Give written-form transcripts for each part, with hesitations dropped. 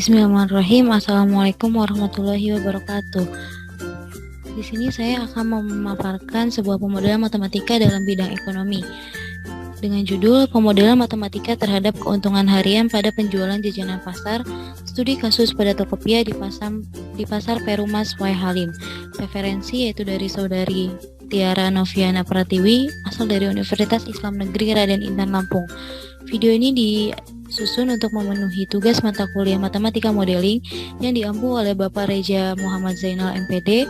Bismillahirrahmanirrahim. Assalamualaikum warahmatullahi wabarakatuh. Di sini saya akan memaparkan sebuah pemodelan matematika dalam bidang ekonomi dengan judul Pemodelan Matematika Terhadap Keuntungan Harian pada Penjualan Jajanan Pasar, Studi Kasus pada Tokopedia di Pasar Perumas Y. Halim. Referensi yaitu dari Saudari Tiara Noviana Pratiwi, asal dari Universitas Islam Negeri Raden Intan Lampung. Video ini disusun untuk memenuhi tugas mata kuliah Matematika Modeling yang diampu oleh Bapak Reja Muhammad Zainal MPD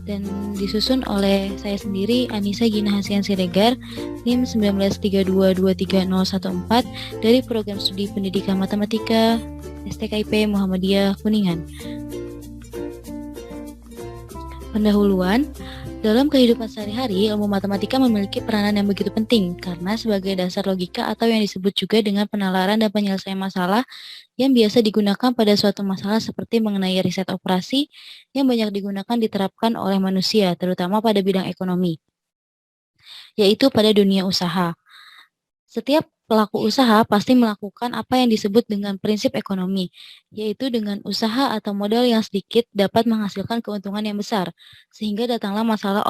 dan disusun oleh saya sendiri, Anissa Gina Hasian Siregar, NIM 193223014 dari Program Studi Pendidikan Matematika STKIP Muhammadiyah Kuningan. Pendahuluan, dalam kehidupan sehari-hari, ilmu matematika memiliki peranan yang begitu penting karena sebagai dasar logika atau yang disebut juga dengan penalaran dan penyelesaian masalah yang biasa digunakan pada suatu masalah seperti mengenai riset operasi yang banyak diterapkan oleh manusia, terutama pada bidang ekonomi, yaitu pada dunia usaha. Setiap pelaku usaha pasti melakukan apa yang disebut dengan prinsip ekonomi, yaitu dengan usaha atau modal yang sedikit dapat menghasilkan keuntungan yang besar, sehingga datanglah masalah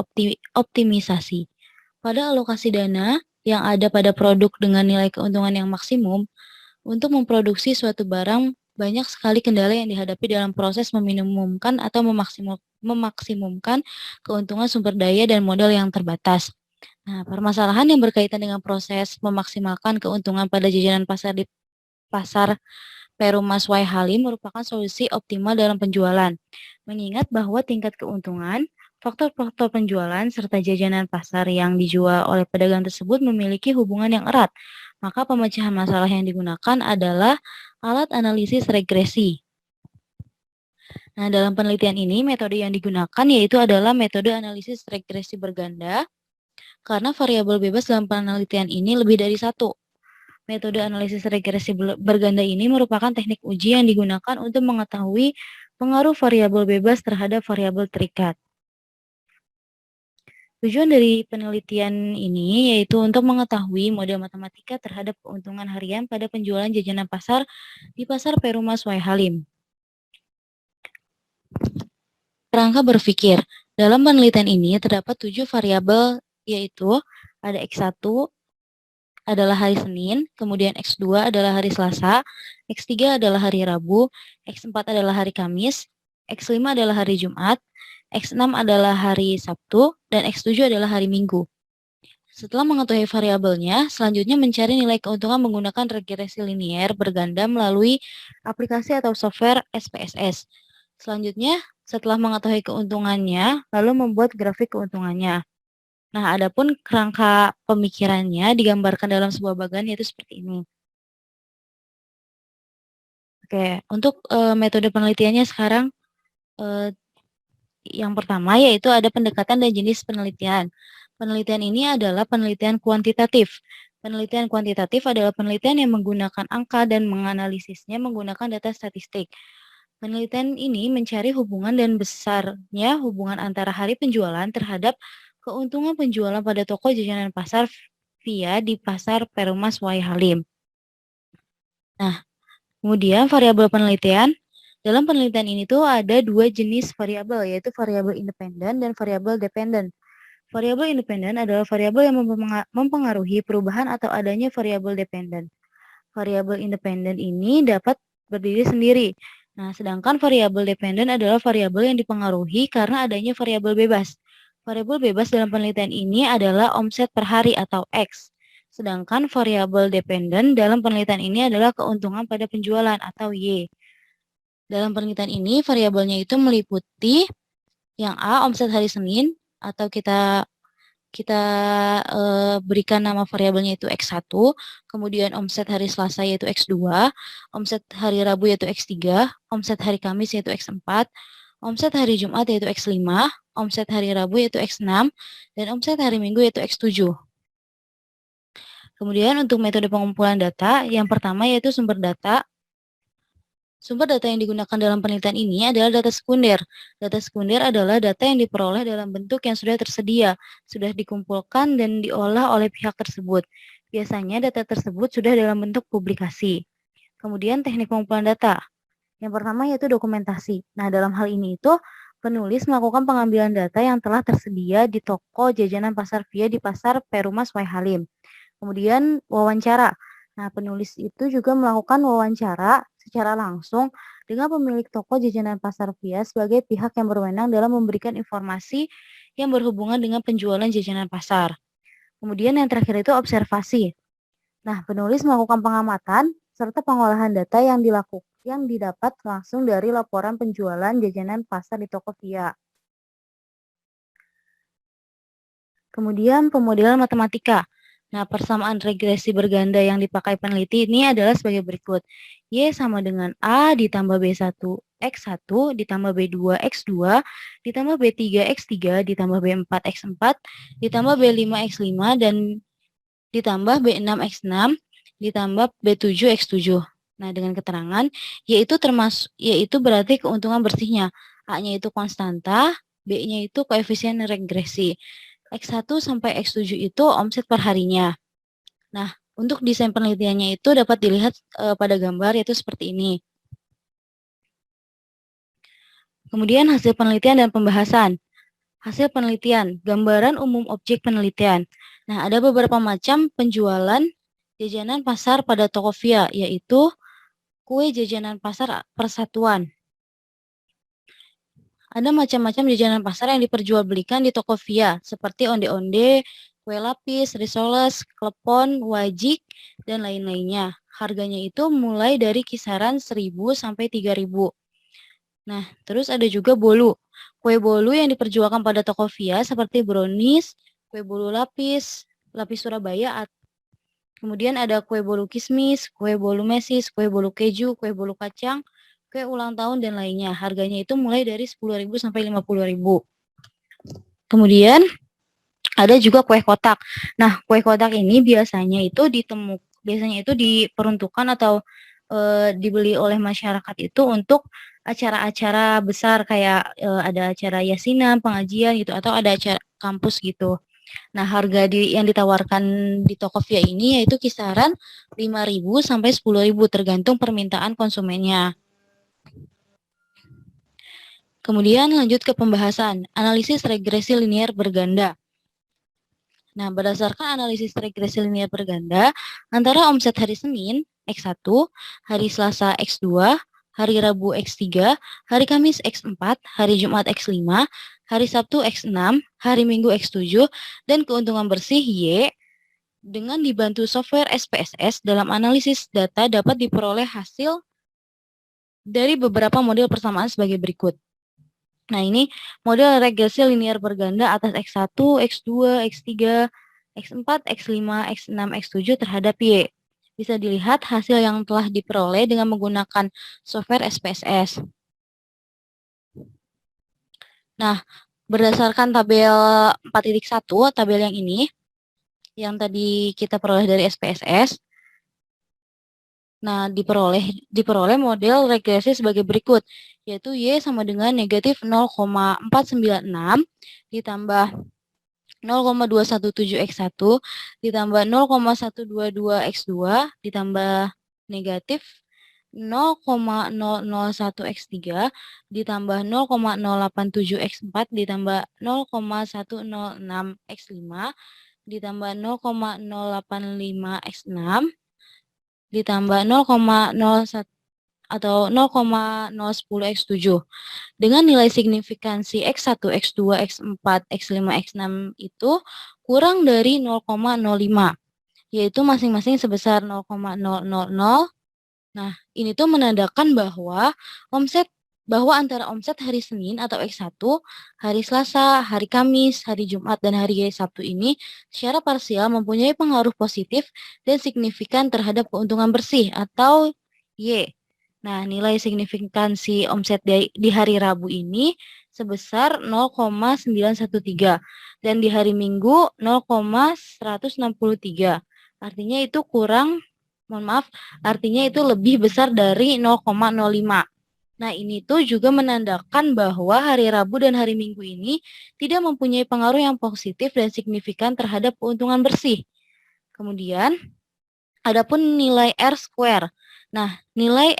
optimisasi. Pada alokasi dana yang ada pada produk dengan nilai keuntungan yang maksimum, untuk memproduksi suatu barang, banyak sekali kendala yang dihadapi dalam proses meminimumkan atau memaksimumkan keuntungan sumber daya dan modal yang terbatas. Nah, permasalahan yang berkaitan dengan proses memaksimalkan keuntungan pada jajanan pasar di Pasar Perumas Y. Halim merupakan solusi optimal dalam penjualan. Mengingat bahwa tingkat keuntungan, faktor-faktor penjualan, serta jajanan pasar yang dijual oleh pedagang tersebut memiliki hubungan yang erat, maka pemecahan masalah yang digunakan adalah alat analisis regresi. Nah, dalam penelitian ini, metode yang digunakan yaitu adalah metode analisis regresi berganda, karena variabel bebas dalam penelitian ini lebih dari satu. Metode analisis regresi berganda ini merupakan teknik uji yang digunakan untuk mengetahui pengaruh variabel bebas terhadap variabel terikat. Tujuan dari penelitian ini yaitu untuk mengetahui model matematika terhadap keuntungan harian pada penjualan jajanan pasar di Pasar Perumas Y. Halim. Kerangka berpikir. Dalam penelitian ini terdapat 7 variabel, yaitu ada X1 adalah hari Senin, kemudian X2 adalah hari Selasa, X3 adalah hari Rabu, X4 adalah hari Kamis, X5 adalah hari Jumat, X6 adalah hari Sabtu, dan X7 adalah hari Minggu. Setelah mengetahui variabelnya, selanjutnya mencari nilai keuntungan menggunakan regresi linier berganda melalui aplikasi atau software SPSS. Selanjutnya, setelah mengetahui keuntungannya, lalu membuat grafik keuntungannya. Nah, adapun kerangka pemikirannya digambarkan dalam sebuah bagan yaitu seperti ini. Oke, untuk metode penelitiannya sekarang yang pertama yaitu ada pendekatan dan jenis penelitian. Penelitian ini adalah penelitian kuantitatif. Penelitian kuantitatif adalah penelitian yang menggunakan angka dan menganalisisnya menggunakan data statistik. Penelitian ini mencari hubungan dan besarnya hubungan antara hari penjualan terhadap keuntungan penjualan pada toko jajanan pasar via di Pasar Perumas Y. Halim. Nah, kemudian variabel penelitian. Dalam penelitian ini tuh ada 2 jenis variabel, yaitu variabel independen dan variabel dependen. Variabel independen adalah variabel yang mempengaruhi perubahan atau adanya variabel dependen. Variabel independen ini dapat berdiri sendiri. Nah, sedangkan variabel dependen adalah variabel yang dipengaruhi karena adanya variabel bebas. Variabel bebas dalam penelitian ini adalah omset per hari atau X. Sedangkan variabel dependen dalam penelitian ini adalah keuntungan pada penjualan atau Y. Dalam penelitian ini variabelnya itu meliputi yang A, omset hari Senin, atau kita berikan nama variabelnya itu X1, kemudian omset hari Selasa yaitu X2, omset hari Rabu yaitu X3, omset hari Kamis yaitu X4, omset hari Jumat yaitu X5, omset hari Rabu yaitu X6, dan omset hari Minggu yaitu X7. Kemudian untuk metode pengumpulan data, yang pertama yaitu sumber data. Sumber data yang digunakan dalam penelitian ini adalah data sekunder. Data sekunder adalah data yang diperoleh dalam bentuk yang sudah tersedia, sudah dikumpulkan dan diolah oleh pihak tersebut. Biasanya data tersebut sudah dalam bentuk publikasi. Kemudian teknik pengumpulan data. Yang pertama yaitu dokumentasi. Nah, dalam hal ini itu penulis melakukan pengambilan data yang telah tersedia di toko jajanan pasar via di pasar Perumas Waihalim. Kemudian wawancara. Nah, penulis itu juga melakukan wawancara secara langsung dengan pemilik toko jajanan pasar via sebagai pihak yang berwenang dalam memberikan informasi yang berhubungan dengan penjualan jajanan pasar. Kemudian yang terakhir itu observasi. Nah, penulis melakukan pengamatan serta pengolahan data yang didapat langsung dari laporan penjualan jajanan pasar di toko via. Kemudian pemodelan matematika. Nah, persamaan regresi berganda yang dipakai peneliti ini adalah sebagai berikut. Y sama dengan A ditambah B1 X1 ditambah B2 X2 ditambah B3 X3 ditambah B4 X4 ditambah B5 X5 dan ditambah B6 X6 ditambah B7 X7. Nah, dengan keterangan yaitu berarti keuntungan bersihnya. A-nya itu konstanta, B-nya itu koefisien regresi. X1 sampai X7 itu omset per harinya. Nah, untuk desain penelitiannya itu dapat dilihat pada gambar yaitu seperti ini. Kemudian hasil penelitian dan pembahasan. Hasil penelitian, gambaran umum objek penelitian. Nah, ada beberapa macam penjualan jajanan pasar pada toko via, yaitu kue jajanan pasar persatuan. Ada macam-macam jajanan pasar yang diperjualbelikan di toko via, seperti onde-onde, kue lapis, risoles, klepon, wajik, dan lain-lainnya. Harganya itu mulai dari kisaran 1.000 sampai 3.000. Nah, terus ada juga bolu. Kue bolu yang diperjualkan pada toko via seperti brownies, kue bolu lapis, lapis Surabaya. Kemudian ada kue bolu kismis, kue bolu mesis, kue bolu keju, kue bolu kacang, kue ulang tahun, dan lainnya. Harganya itu mulai dari 10.000 sampai 50.000. Kemudian ada juga kue kotak. Nah, kue kotak ini biasanya itu diperuntukkan atau dibeli oleh masyarakat itu untuk acara-acara besar kayak ada acara yasinan, pengajian gitu, atau ada acara kampus gitu. Nah, harga yang ditawarkan di toko via ini yaitu kisaran 5.000 sampai 10.000 tergantung permintaan konsumennya. Kemudian lanjut ke pembahasan, analisis regresi linear berganda. Nah, berdasarkan analisis regresi linear berganda, antara omset hari Senin X1, hari Selasa X2, hari Rabu X3, hari Kamis X4, hari Jumat X5, hari Sabtu X6, hari Minggu X7, dan keuntungan bersih Y dengan dibantu software SPSS dalam analisis data dapat diperoleh hasil dari beberapa model persamaan sebagai berikut. Nah, ini model regresi linear berganda atas X1, X2, X3, X4, X5, X6, X7 terhadap Y. Bisa dilihat hasil yang telah diperoleh dengan menggunakan software SPSS. Nah, berdasarkan tabel 4.1, tabel yang ini, yang tadi kita peroleh dari SPSS, nah, diperoleh model regresi sebagai berikut, yaitu Y sama dengan negatif 0,496 ditambah 0,217 X1 ditambah 0,122 X2 ditambah negatif 0,001 X3 ditambah 0,087 X4 ditambah 0,106 X5 ditambah 0,085 X6 ditambah 0,01 atau 0,010 X7. Dengan nilai signifikansi X1, X2, X4, X5, X6 itu kurang dari 0,05, yaitu masing-masing sebesar 0,000. Nah, ini tuh menandakan bahwa antara omset hari Senin atau X1, hari Selasa, hari Kamis, hari Jumat, dan hari Sabtu ini secara parsial mempunyai pengaruh positif dan signifikan terhadap keuntungan bersih atau Y. Nah, nilai signifikansi omset di hari Rabu ini sebesar 0,913 dan di hari Minggu 0,163. Artinya itu artinya itu lebih besar dari 0,05. Nah, ini tuh juga menandakan bahwa hari Rabu dan hari Minggu ini tidak mempunyai pengaruh yang positif dan signifikan terhadap keuntungan bersih. Kemudian, adapun nilai R square. Nah, nilai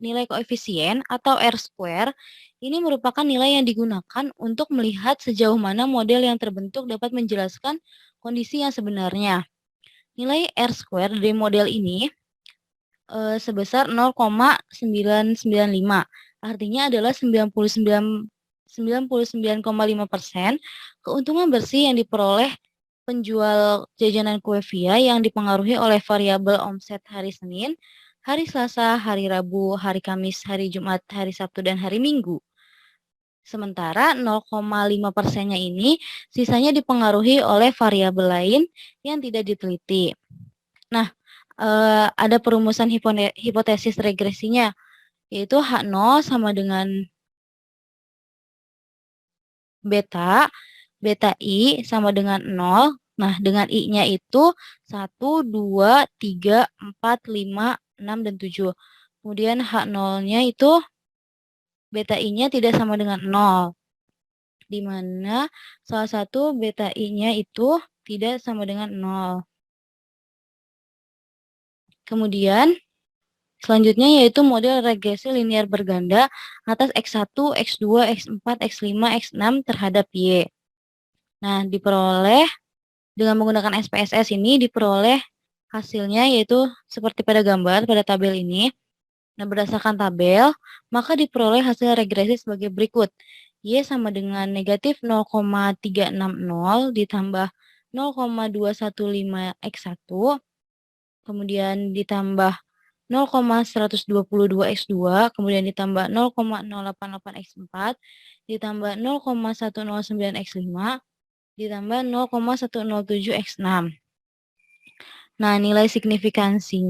nilai koefisien atau R-square ini merupakan nilai yang digunakan untuk melihat sejauh mana model yang terbentuk dapat menjelaskan kondisi yang sebenarnya. Nilai R-square dari model ini sebesar 0,995. Artinya adalah 99,5% keuntungan bersih yang diperoleh penjual jajanan kue via yang dipengaruhi oleh variabel omset hari Senin, hari Selasa, hari Rabu, hari Kamis, hari Jumat, hari Sabtu, dan hari Minggu. Sementara 0,5%-nya ini sisanya dipengaruhi oleh variabel lain yang tidak diteliti. Nah, ada perumusan hipotesis regresinya, yaitu H0 sama dengan beta, beta I sama dengan 0. Nah, dengan I-nya itu 1, 2, 3, 4, 5, 6, dan 7. Kemudian H0-nya itu beta I-nya tidak sama dengan 0. Di mana salah satu beta I-nya itu tidak sama dengan 0. Kemudian selanjutnya yaitu model regresi linear berganda atas X1, X2, X4, X5, X6 terhadap Y. Nah, diperoleh dengan menggunakan SPSS ini diperoleh hasilnya yaitu seperti pada gambar pada tabel ini. Nah, berdasarkan tabel, maka diperoleh hasil regresi sebagai berikut. Y sama dengan negatif 0,360 ditambah 0,215 X1, kemudian ditambah 0,122 X2, kemudian ditambah 0,088 X4, ditambah 0,109 X5, ditambah 0,107 X6. Nah, nilai signifikansi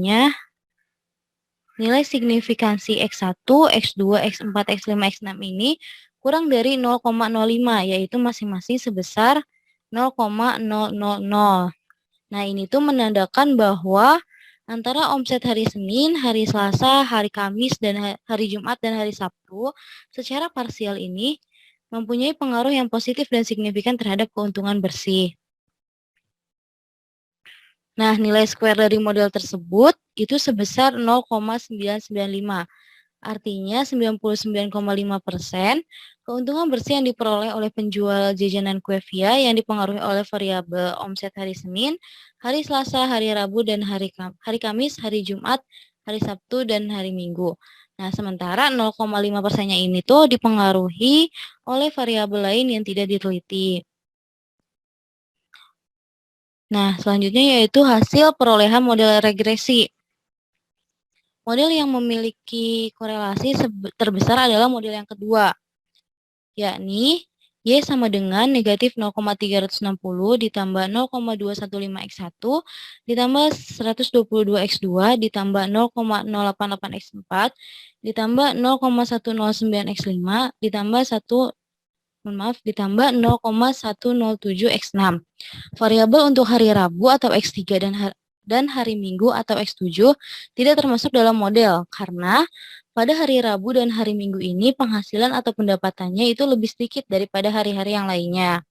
X1, X2, X4, X5, X6 ini kurang dari 0,05, yaitu masing-masing sebesar 0,000. Nah, ini tuh menandakan bahwa antara omset hari Senin, hari Selasa, hari Kamis, dan hari Jumat, dan hari Sabtu secara parsial ini mempunyai pengaruh yang positif dan signifikan terhadap keuntungan bersih. Nah, nilai square dari model tersebut itu sebesar 0,995. Artinya 99,5% keuntungan bersih yang diperoleh oleh penjual jajanan kue via yang dipengaruhi oleh variabel omset hari Senin, hari Selasa, hari Rabu, dan hari Kamis, hari Jumat, hari Sabtu, dan hari Minggu. Nah, sementara 0,5%-nya ini tuh dipengaruhi oleh variabel lain yang tidak diteliti. Nah, selanjutnya yaitu hasil perolehan model regresi. Model yang memiliki korelasi terbesar adalah model yang kedua, yakni Y sama dengan negatif 0,360 ditambah 0,215 X1 ditambah 122 X2 ditambah 0,088 X4 ditambah 0,109 X5 ditambah 0,107 X6. Variabel untuk hari Rabu atau X3 dan hari Minggu atau X7 tidak termasuk dalam model karena pada hari Rabu dan hari Minggu ini penghasilan atau pendapatannya itu lebih sedikit daripada hari-hari yang lainnya.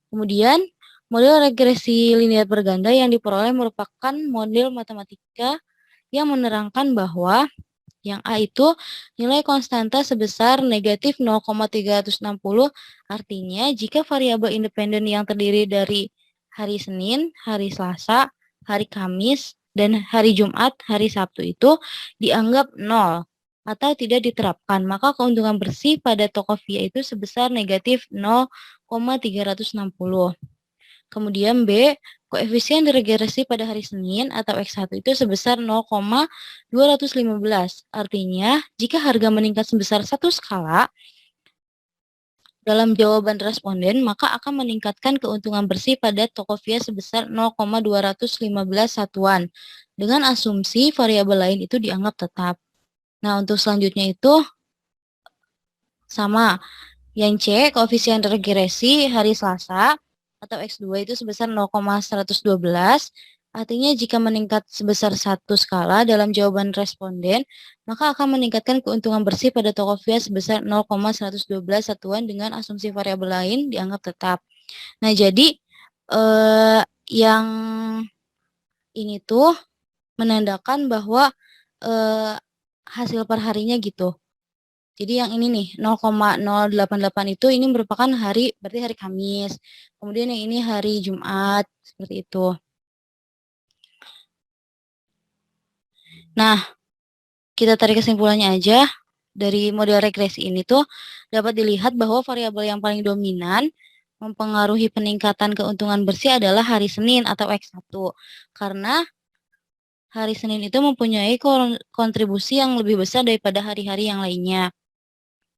Kemudian, model regresi linear berganda yang diperoleh merupakan model matematika yang menerangkan bahwa yang A itu nilai konstanta sebesar negatif 0,360, artinya jika variabel independen yang terdiri dari hari Senin, hari Selasa, hari Kamis, dan hari Jumat, hari Sabtu itu dianggap 0 atau tidak diterapkan, maka keuntungan bersih pada toko via itu sebesar negatif 0,360. Kemudian B, koefisien regresi pada hari Senin atau X1 itu sebesar 0,215. Artinya, jika harga meningkat sebesar satu skala dalam jawaban responden, maka akan meningkatkan keuntungan bersih pada toko via sebesar 0,215 satuan. Dengan asumsi variabel lain itu dianggap tetap. Nah, untuk selanjutnya itu sama. Yang C, koefisien regresi hari Selasa atau X2 itu sebesar 0,112. Artinya jika meningkat sebesar satu skala dalam jawaban responden, maka akan meningkatkan keuntungan bersih pada toko via sebesar 0,112 satuan dengan asumsi variabel lain dianggap tetap. Nah, jadi yang ini tuh menandakan bahwa hasil per harinya gitu. Jadi yang ini nih 0,088 itu ini merupakan hari, berarti hari Kamis. Kemudian yang ini hari Jumat, seperti itu. Nah, kita tarik kesimpulannya aja. Dari model regresi ini tuh dapat dilihat bahwa variabel yang paling dominan mempengaruhi peningkatan keuntungan bersih adalah hari Senin atau X1. Karena hari Senin itu mempunyai kontribusi yang lebih besar daripada hari-hari yang lainnya.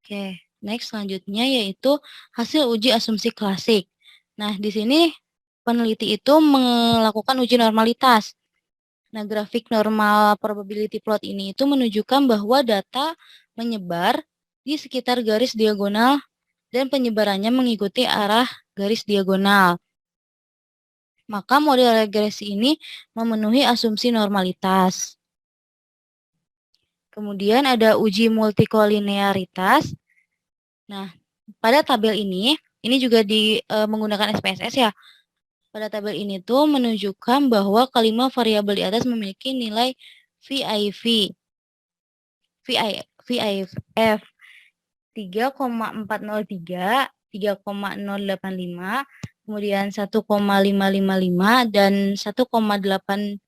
Oke, next selanjutnya yaitu hasil uji asumsi klasik. Nah, di sini peneliti itu melakukan uji normalitas. Nah, grafik normal probability plot ini itu menunjukkan bahwa data menyebar di sekitar garis diagonal dan penyebarannya mengikuti arah garis diagonal. Maka model regresi ini memenuhi asumsi normalitas. Kemudian ada uji multikolinearitas. Nah, pada tabel ini juga menggunakan SPSS ya. Pada tabel ini tuh menunjukkan bahwa kelima variabel di atas memiliki nilai VIF 3,403, 3,085, kemudian 1,555 dan 1,829.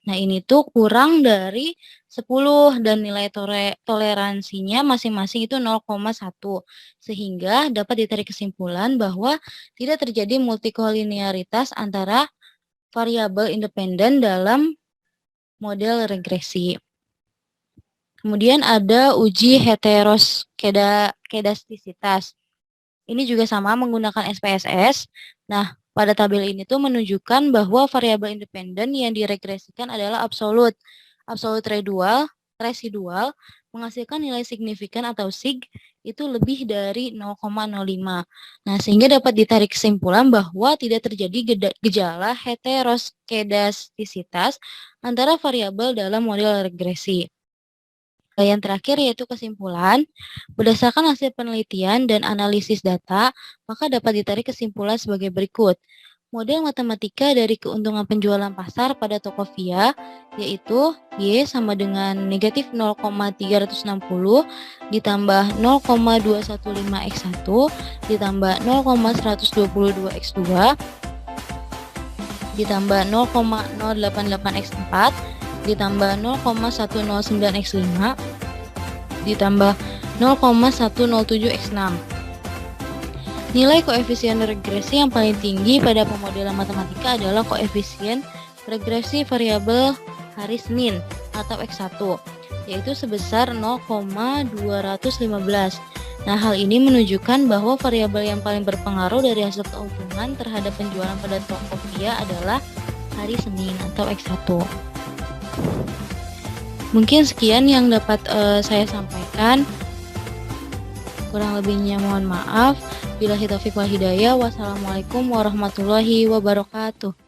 Nah, ini tuh kurang dari 10 dan nilai toleransinya masing-masing itu 0,1. Sehingga dapat ditarik kesimpulan bahwa tidak terjadi multikolinearitas antara variabel independen dalam model regresi. Kemudian ada uji heteroskedastisitas. Ini juga sama menggunakan SPSS. Nah, pada tabel ini tuh menunjukkan bahwa variabel independen yang diregresikan adalah absolut residual menghasilkan nilai signifikan atau sig itu lebih dari 0,05. Nah, sehingga dapat ditarik kesimpulan bahwa tidak terjadi gejala heteroskedastisitas antara variabel dalam model regresi. Yang terakhir yaitu kesimpulan. Berdasarkan hasil penelitian dan analisis data, maka dapat ditarik kesimpulan sebagai berikut. Model matematika dari keuntungan penjualan pasar pada Tokopedia yaitu Y sama dengan negatif 0,360 ditambah 0,215X1 ditambah 0,122X2 ditambah 0,088X4 ditambah 0,109X5 ditambah 0,107X6. Nilai koefisien regresi yang paling tinggi pada pemodelan matematika adalah koefisien regresi variabel hari Senin atau X1, yaitu sebesar 0,215. Nah, hal ini menunjukkan bahwa variabel yang paling berpengaruh dari hasil keuntungan terhadap penjualan pada Tokopedia adalah hari Senin atau X1. Mungkin sekian yang dapat saya sampaikan. Kurang lebihnya mohon maaf. Billahi taufiq wal hidayah. Wassalamualaikum warahmatullahi wabarakatuh.